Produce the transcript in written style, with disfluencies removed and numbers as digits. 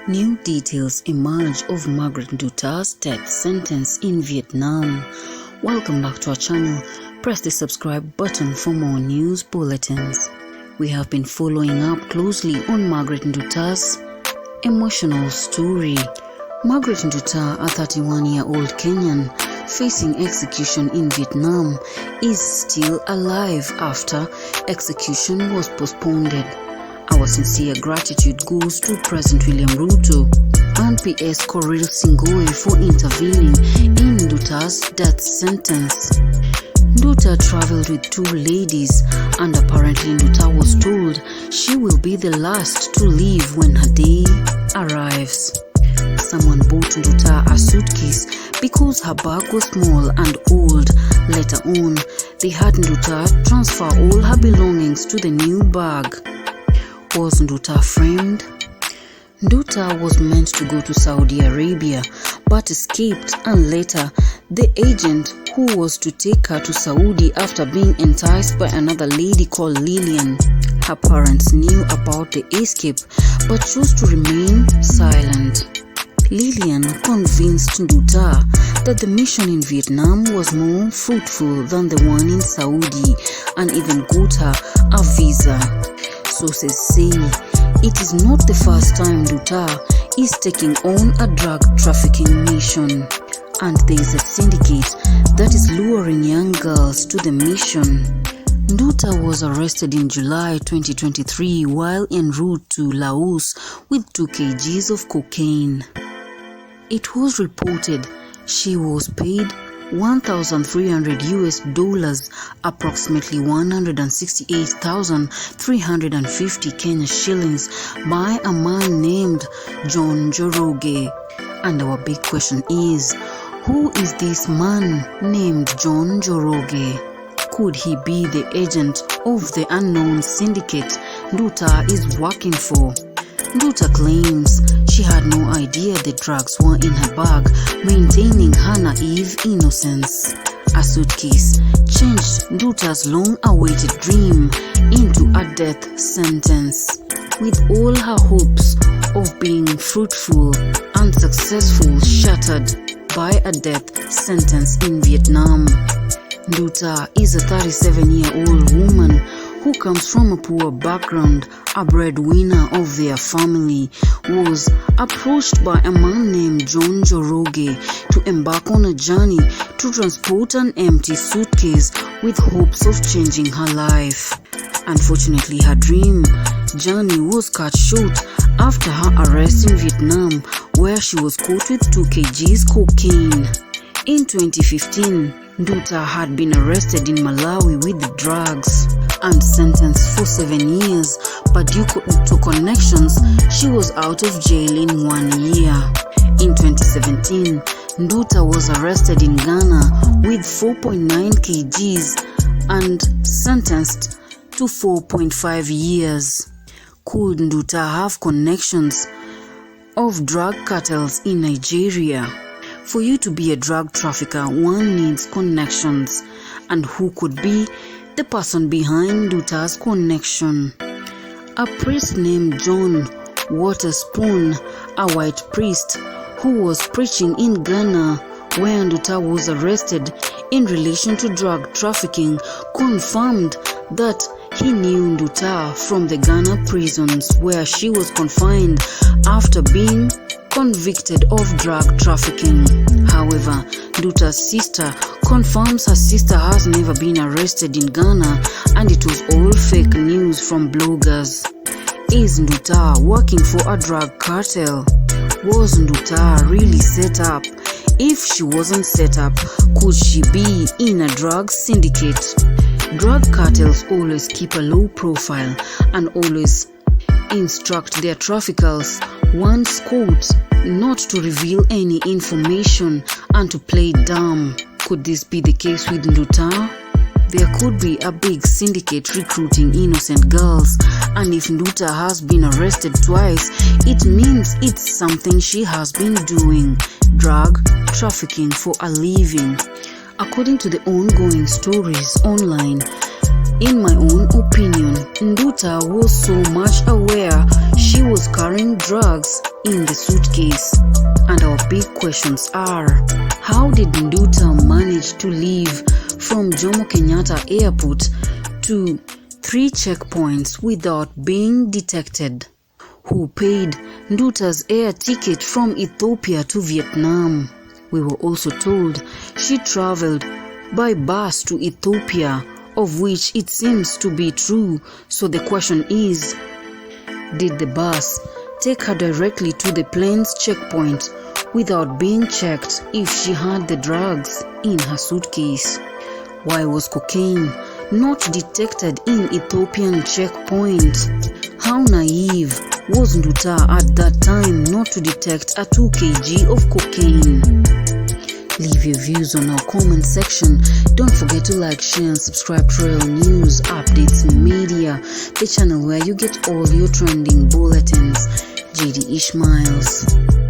New details emerge of Margaret Nduta's death sentence in Vietnam. Welcome back to our channel. Press the subscribe button for more news bulletins. We have been following up closely on Margaret Nduta's emotional story. Margaret Nduta, a 31-year-old Kenyan facing execution in Vietnam, is still alive after execution was postponed. Our sincere gratitude goes to President William Ruto and PS Coril Singoi for intervening in Nduta's death sentence. Nduta traveled with two ladies, and apparently Nduta was told she will be the last to leave when her day arrives. Someone bought Nduta a suitcase because her bag was small and old. Later on, they had Nduta transfer all her belongings to the new bag. Was Nduta framed? Nduta was meant to go to Saudi Arabia but escaped, and later the agent who was to take her to Saudi after being enticed by another lady called Lillian. Her parents knew about the escape but chose to remain silent. Lillian convinced Nduta that the mission in Vietnam was more fruitful than the one in Saudi and even got her a visa. Sources say it is not the first time Nduta is taking on a drug trafficking mission, and there is a syndicate that is luring young girls to the mission. Nduta was arrested in July 2023 while en route to Laos with 2 kgs of cocaine. It was reported she was paid $1,300, approximately 168,350 Kenya shillings, by a man named John Njoroge. And our big question is, who is this man named John Njoroge? Could he be the agent of the unknown syndicate Nduta is working for? Nduta claims she had no idea the drugs were in her bag, maintaining her naive innocence. A suitcase changed Nduta's long-awaited dream into a death sentence. With all her hopes of being fruitful and successful shattered by a death sentence in Vietnam. Nduta is a 37-year-old woman who comes from a poor background. A breadwinner of their family, was approached by a man named John Njoroge to embark on a journey to transport an empty suitcase with hopes of changing her life. Unfortunately, her dream journey was cut short after her arrest in Vietnam, where she was caught with 2 kgs cocaine. In 2015, Nduta had been arrested in Malawi with the drugs and sentenced for 7 years, but due to connections, she was out of jail in 1 year. In 2017, Nduta was arrested in Ghana with 4.9 kgs and sentenced to 4.5 years. Could Nduta have connections of drug cartels in Nigeria? For you to be a drug trafficker, one needs connections. And who could be the person behind Nduta's connection? A priest named John Waterspoon, a white priest who was preaching in Ghana where Nduta was arrested in relation to drug trafficking, confirmed that he knew Nduta from the Ghana prisons where she was confined after being convicted of drug trafficking. However, Nduta's sister confirms her sister has never been arrested in Ghana, and it was all fake news from bloggers. Is Nduta working for a drug cartel? Was Nduta really set up? If she wasn't set up, could she be in a drug syndicate? Drug cartels always keep a low profile and always instruct their traffickers once caught not to reveal any information and to play dumb. Could this be the case with Nduta? There could be a big syndicate recruiting innocent girls, and if Nduta has been arrested twice, it means it's something she has been doing, drug trafficking for a living. According to the ongoing stories online, in my own opinion, Nduta was so much aware she was carrying drugs in the suitcase. And our big questions are, how did Nduta manage to leave from Jomo Kenyatta Airport to 3 checkpoints without being detected? Who paid Nduta's air ticket from Ethiopia to Vietnam? We were also told she traveled by bus to Ethiopia, of which it seems to be true. So the question is, did the bus take her directly to the plane's checkpoint without being checked if she had the drugs in her suitcase? Why was cocaine not detected in Ethiopian checkpoint? How naive was Nduta at that time not to detect a 2 kg of cocaine? Leave your views on our comment section. Don't forget to like, share and subscribe to Real News Updates Media, the channel where you get all your trending bulletins. JD Ishmaels.